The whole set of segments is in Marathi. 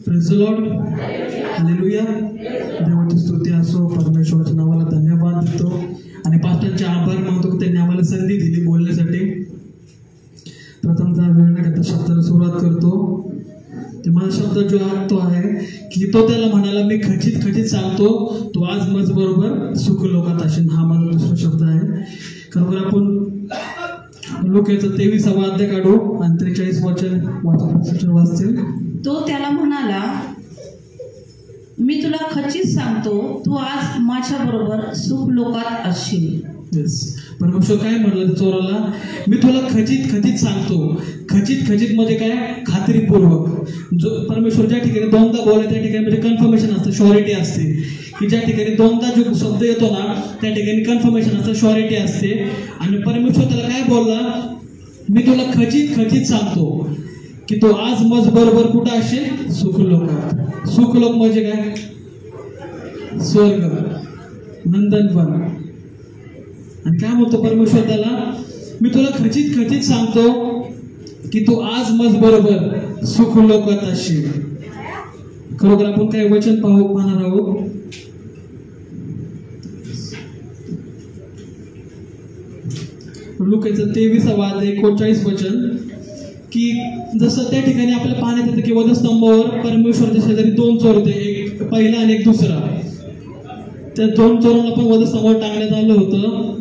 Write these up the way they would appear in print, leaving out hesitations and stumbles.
Praise the Lord, hallelujah. देवाची स्तुती असो. परमेश्वराच्या नावाला धन्यवाद देतो आणि पास्टरचे आभार मानतो की त्यांनी आम्हाला संधी दिली बोलण्यासाठी. प्रथमतः वेळ न घेता शब्दाला सुरुवात करतो. ते माझा शब्द जो आहे तो आहे की तो त्याला म्हणाला, मी खचित खचित सांगतो, तू आज मज बरोबर सुख लोकात असेल. हा माझा दुसरा शब्द आहे. खरोखर आपण लोकांचं 23वा अध्याय काढू आणि 43 वचन वाचतील. तो त्याला म्हणाला, मी तुला खचित सांगतो, तू आज माझ्या बरोबर सुख लोकात असशील. परमेश्वर काय म्हणलं चोराला, मी तुला खचित खचित सांगतो. खचित खचित म्हणजे काय, खात्रीपूर्वक. जो परमेश्वर ज्या ठिकाणी दोनदा बोलले त्या ठिकाणी म्हणजे कन्फर्मेशन असतं, श्युरिटी असते. की ज्या ठिकाणी दोनदा जो शब्द येतो ना त्या ठिकाणी कन्फर्मेशन असतं, श्युरिटी असते. आणि परमेश्वर त्याला काय बोलला, मी तुला खचित खचित सांगतो की तो आज मज बरोबर कुठं असेल, सुखलोकात. सुखलोक म्हणजे काय, स्वर्ग, नंदनवन. आणि काय म्हणतो परमेश्वर त्याला, मी तुला खचित खचित सांगतो की तू आज मज बरोबर सुखलोकात असशील. खरोखर आपण काही वचन पाहणार आहोत. लुकाचं 23वा अध्याय 39 वचन, की जसं त्या ठिकाणी आपल्या पाहण्यात येतं की वधस्तंभावर परमेश्वराच्या शेजारी 2 चोर होते, एक पहिला आणि एक दुसरा. त्या 2 चोरांना पण वधस्तंभावर टांगण्यात आलं होतं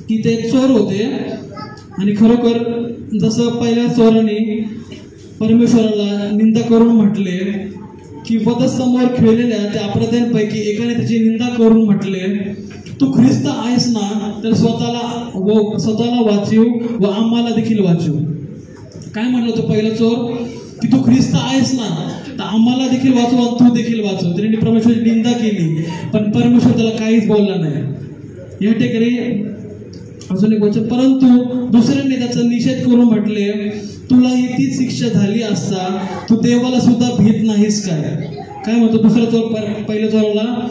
की ते चोर होते. आणि खरोखर जसं पहिल्या चोरांनी परमेश्वराला निंदा करून म्हटले की वधस्तंभावर खेळलेल्या त्या अपराध्यांपैकी एकाने त्याची निंदा करून म्हटले, तू ख्रिस्त आहेस ना, तर स्वतःला वाचव व आम्हाला देखील वाचव. काय म्हणलं होतं पहिला चोर, की तू ख्रिस्त आहेस ना, तर आम्हाला देखील वाचव आणि तू देखील वाचव. त्यांनी परमेश्वराची निंदा केली, पण परमेश्वर त्याला काहीच बोलला नाही. या ठिकाणी अजून एक वचन, परंतु दुसऱ्याने त्याचा निषेध करून म्हटले, तुलाही तीच शिक्षा झाली असता तू देवाला सुद्धा भीत नाहीस काय. काय म्हणतो दुसरा चोर पहिल्या चोराला,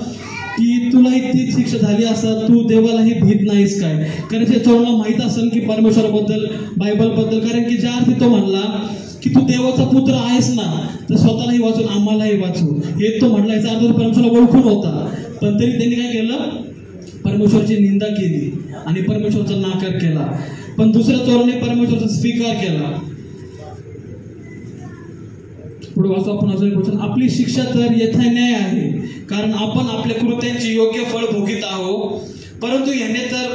की तुलाही तीच शिक्षा झाली असता तू देवालाही भीत नाहीस काय. कारण त्या चोराला माहित असेल की परमेश्वराबद्दल, बायबलबद्दल, कारण की ज्या अर्थी तो म्हणला की तू देवाचा पुत्र आहेस ना, तर स्वतःलाही वाचून आम्हालाही वाचू, हे तो म्हटला. याचा अर्थ परमेश्वराला ओळखून होता, पण तरी त्यांनी काय केलं, परमेश्वराची निंदा केली आणि परमेश्वराचा नाकार केला. पण दुसऱ्या चोराने परमेश्वराचा स्वीकार केला. पुढे वाचतो आपण अजून एक वचन, आपली शिक्षा तर यथान्याय आहे, कारण आपण आपल्या कृत्यांची योग्य फळ भोगीत आहोत, परंतु याने तर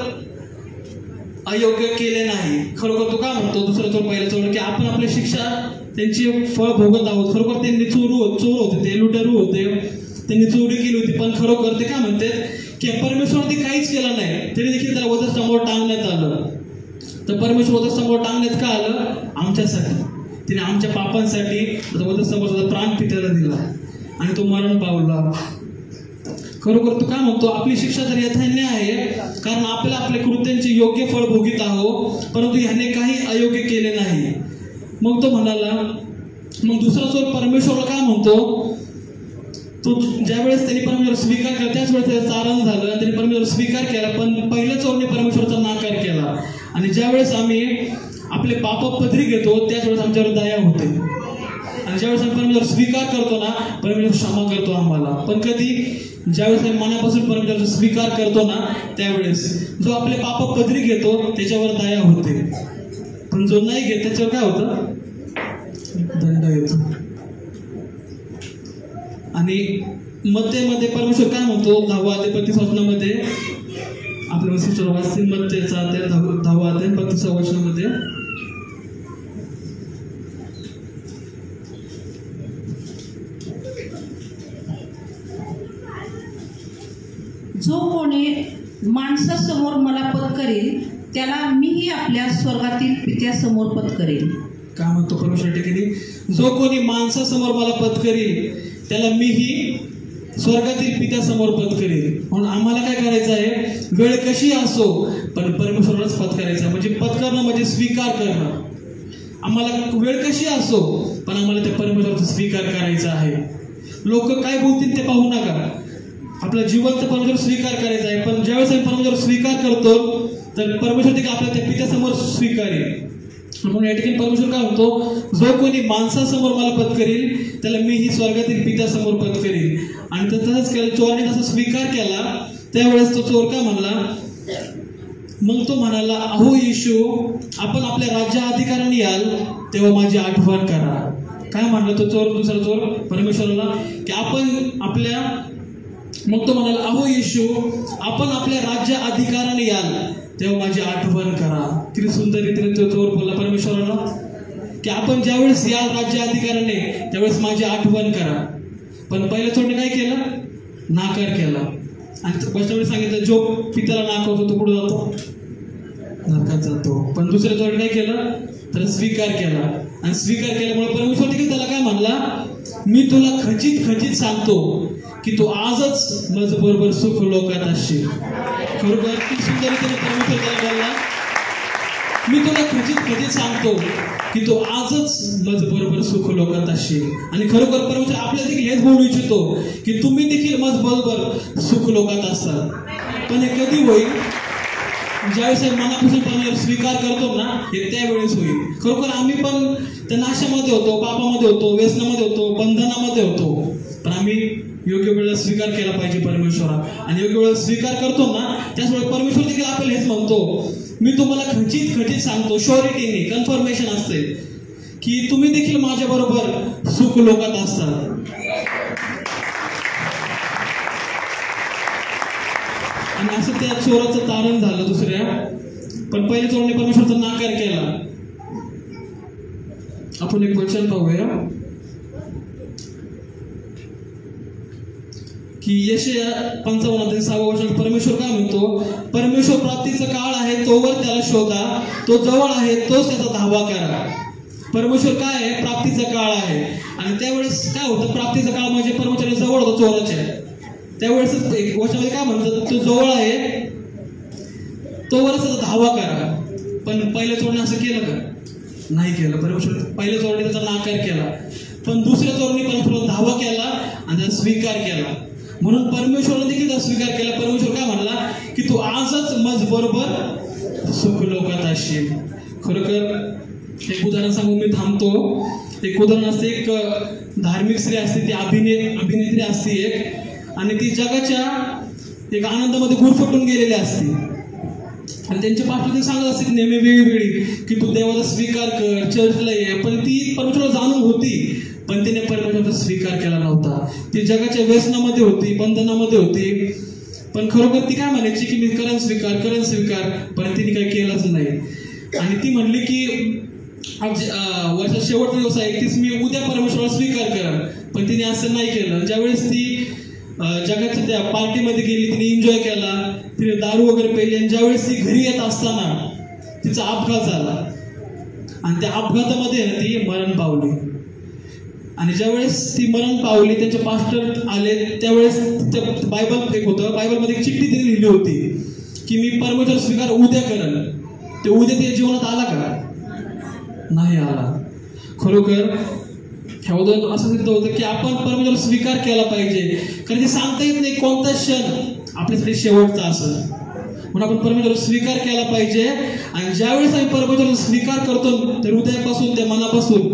अयोग्य केले नाही. खरोखर तो काय म्हणतो दुसरा चोर पहिला चोर, की आपण आपली शिक्षा त्यांची फळ भोगत आहोत. खरोखर त्यांनी चोर होते, ते लुटेरू होते, त्यांनी चोरी केली होती, पण खरोखर ते काय म्हणतात की परमेश्वराने काहीच केलं नाही, तरी देखील त्याला वधस्तंभावर टांगण्यात आलं. तर परमेश्वर वधस्तंभावर टांगण्यात का आलं, आमच्यासाठी. तिने आमच्या पापांसाठी वधस्तंभावर प्राण पित्याला दिला आणि तो मरण पावला. खरोखर तो काय म्हणतो, आपली शिक्षा तर यथान्याय आहे, कारण आपल्याला आपल्या कृत्यांचे योग्य फळ भोगीत आहोत, परंतु ह्याने काही अयोग्य केले नाही. मग तो म्हणाला, मग दुसरा चोर परमेश्वराला काय म्हणतो, तो ज्यावेळेस त्यांनी परमेश्वर स्वीकार केला त्याच वेळेस त्याचं चारण झालं, त्यांनी परमेश्वर स्वीकार केला, पण पहिल्या चोरने परमेश्वराचा नाकार केला. आणि ज्यावेळेस आम्ही आपले पाप पदरी घेतो त्याच वेळेस आमच्यावर दया होते. आणि ज्यावेळेस आम्ही परमेश्वर स्वीकार करतो ना, परमेश्वर क्षमा करतो आम्हाला. पण कधी, ज्यावेळेस आम्ही मनापासून परमेश्वराचा स्वीकार करतो ना, त्यावेळेस जो आपले पाप पदरी घेतो त्याच्यावर दया होते, पण जो नाही घेत त्याच्यावर काय होतं, दंड येतो. आणि मत्तेमध्ये परमेश्वर काय म्हणतो 10वा अध्याय 35 वचनामध्ये, आपल्या वैशिष्ट्य वाचतील मत्तेचा अध्याय 10वा अध्याय 35 वचनामध्ये, जो कोणी माणसासमोर मला पत्करेल त्याला मीही आपल्या स्वर्गातील पित्यासमोर पत्करेल. काय म्हणतो परमेश्वर ठिकाणी, जो कोणी माणसासमोर मला पत्करेल त्याला मीही स्वर्गातील पित्यासमोर पत्करेल. म्हणून आम्हाला काय करायचं आहे, वेळ कशी असो पण परमेश्वरालाच पत्करायचं. म्हणजे पत्करणं म्हणजे स्वीकार करणं. आम्हाला वेळ कशी असो पण आम्हाला त्या परमेश्वराचा स्वीकार करायचा आहे. लोक काय बोलतील ते पाहू नका, आपला जिवंत परमेश्वर स्वीकार करायचा आहे. पण ज्यावेळेस आम्ही परमेश्वर स्वीकार करतो तर परमेश्वर देखील आपल्या त्या पित्यासमोर स्वीकारेल. म्हणून या ठिकाणी परमेश्वर काय म्हणतो, जो कोणी माणसासमोर मला पत्करील त्याला मीही स्वर्गातील पित्यासमोर पत्करील. आणि तसंच केलं, चोराने तसा स्वीकार केला. त्यावेळेस तो चोर काय म्हणला, मग तो म्हणाला, अहो येशू, आपण आपल्या राज्याधिकाराने याल तेव्हा माझी आठवण करा. काय म्हणला तो चोर, दुसरा चोर परमेश्वराला, की आपण आपल्या, मग तो म्हणाला, अहो येशू, आपण आपल्या राज्य अधिकाराने याल तेव्हा माझी आठवण करा. किती सुंदर रीतीने तो चोर बोलला परमेश्वराला, की आपण ज्यावेळेस याल राज्य अधिकाराने त्यावेळेस माझी आठवण करा. पण पहिल्या चोरने काय केलं, नाकार केला. आणि वचनामध्ये सांगितलं, जो पित्याला नाकारतो तो कुठं जातो, नरकात जातो. पण दुसऱ्या चोरने काय केलं, तर स्वीकार केला. आणि स्वीकार केल्यामुळे परमेश्वर देखील त्याला काय म्हणला, मी तुला खचित खचित सांगतो की तू आजच माझ बरोबर सुख लोकात असशील. खरोखर किती सुंदर रीतीने परमेश्वर त्याला बोलला, मी तुला खचित खचित सांगतो की तू आजच माझ बरोबर सुख लोकात असशील. आणि खरोखर परमेश्वर आपल्याला देखील हेच बोलू इच्छितो की तुम्ही देखील माझ बरोबर सुख लोकात असतात. पण हे कधी होईल, ज्यावेळेस मनापासून परमेश्वर स्वीकार करतो ना, हे त्यावेळेस होईल. खरोखर आम्ही पण त्या नाशामध्ये होतो, पापामध्ये होतो, व्यसनामध्ये होतो, बंधनामध्ये होतो. पण आम्ही योग्य वेळेला स्वीकार केला पाहिजे परमेश्वरा. आणि योग्य वेळेला स्वीकार करतो ना, त्याचवेळी परमेश्वर देखील आपल्याला हेच म्हणतो, मी तुम्हाला खचित खचित सांगतो, श्युरिटीने, कन्फर्मेशन असते की तुम्ही देखील माझ्या बरोबर सुख लोकात असतात. आणि असं त्या चोराचं तारण झालं दुसऱ्या. पण पहिल्या चोराने परमेश्वरचा नाकार केला. आपण एक वचन पाहूया की यशाया 55:6 वचन परमेश्वर काय म्हणतो, परमेश्वर प्राप्तीचा काळ आहे तोवर त्याला शोधा, तो जवळ आहे तोच त्याचा धावा करा. परमेश्वर काय आहे, प्राप्तीचा काळ आहे. आणि त्यावेळेस काय होतं, प्राप्तीचा काळ म्हणजे परमेश्वर जवळ होतं चोराच्या. त्यावेळेस वचनामध्ये काय म्हणतात, तो जवळ आहे तोवरच त्याचा धावा करा. पण पहिल्या चोराने असं केलं का, नाही केलं. परमेश्वर पहिल्या चोराने त्याचा नाकार केला. पण दुसऱ्या चोराने परमेश्वराचा धावा केला आणि त्याचा स्वीकार केला. म्हणून परमेश्वराने देखील त्याचा स्वीकार केला. परमेश्वर काय म्हणला, की तू आजच मज बरोबर सुख लोकात असशील. खरोखर एक उदाहरण सांगून मी थांबतो. एक उदाहरण असते, एक धार्मिक स्त्री असते, ती अभिनेत्री असते एक, आणि ती जगाच्या एक आनंदामध्ये गुरफटून गेलेली असते. आणि त्यांचे पास्टर ते सांगत असते नेहमी वेगवेगळी की तू देवाचा स्वीकार कर, चर्चला ये. पण ती परमेश्वराला जाणून होती, पण तिने परमेश्वराचा स्वीकार केला नव्हता. ती जगाच्या व्यसनामध्ये होती, बंधनामध्ये होती. पण खरोखर ती काय म्हणायची की मी करेन स्वीकार, पण तिने काही केलंच नाही. आणि ती म्हणली की वर्षात शेवटचा दिवस आहे, तीच मी उद्या परमेश्वराला स्वीकार करेन. पण तिने असं नाही केलं. ज्यावेळेस ती जगाच्या त्या पार्टीमध्ये गेली, तिने एन्जॉय केला, तिने दारू वगैरे पेली. आणि ज्यावेळेस ती घरी येत असताना तिचा अपघात झाला. आणि त्या अपघातामध्ये ती मरण पावली. आणि ज्यावेळेस ती मरण पावली, त्यांचे पास्टर आले. त्यावेळेस बायबल एक होतं, बायबलमध्ये एक चिठ्ठी तिने लिहिली होती की मी परमेश्वर स्वीकार उद्या करेन. ते उद्या तिच्या जीवनात आला का, नाही आला. खरोखर ह्या असं सिद्ध होतं की आपण परमेश्वर स्वीकार केला पाहिजे. कारण ते सांगता येत नाही कोणता क्षण आपल्यासाठी शेवटचा असं. म्हणून आपण परमेश्वर स्वीकार केला पाहिजे. आणि ज्यावेळेस आम्ही परमेश्वर स्वीकार करतो, तर हृदयापासून, त्या मनापासून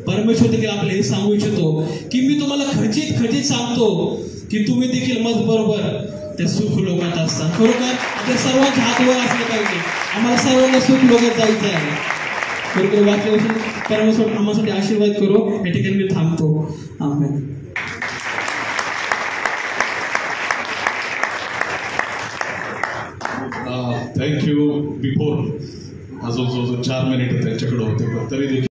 परमेश्वर देखील आपल्याला हे सांगू इच्छितो की मी तुम्हाला खचित खचित सांगतो की तुम्ही देखील मज बरोबर त्या सुख लोकात असतात. खरोखर ते सर्वांच्या हातवर असलं पाहिजे. आम्हाला सर्वांना सुख लोकात जायचं आहे. खरोखर वाक्यापासून परमेश्वर आम्हासाठी आशीर्वाद करो. या ठिकाणी मी थांबतो. आमेन. थँक्यू. बिफोर जो 4 मिनिट त्यांच्याकडे होते, पण तरी देखील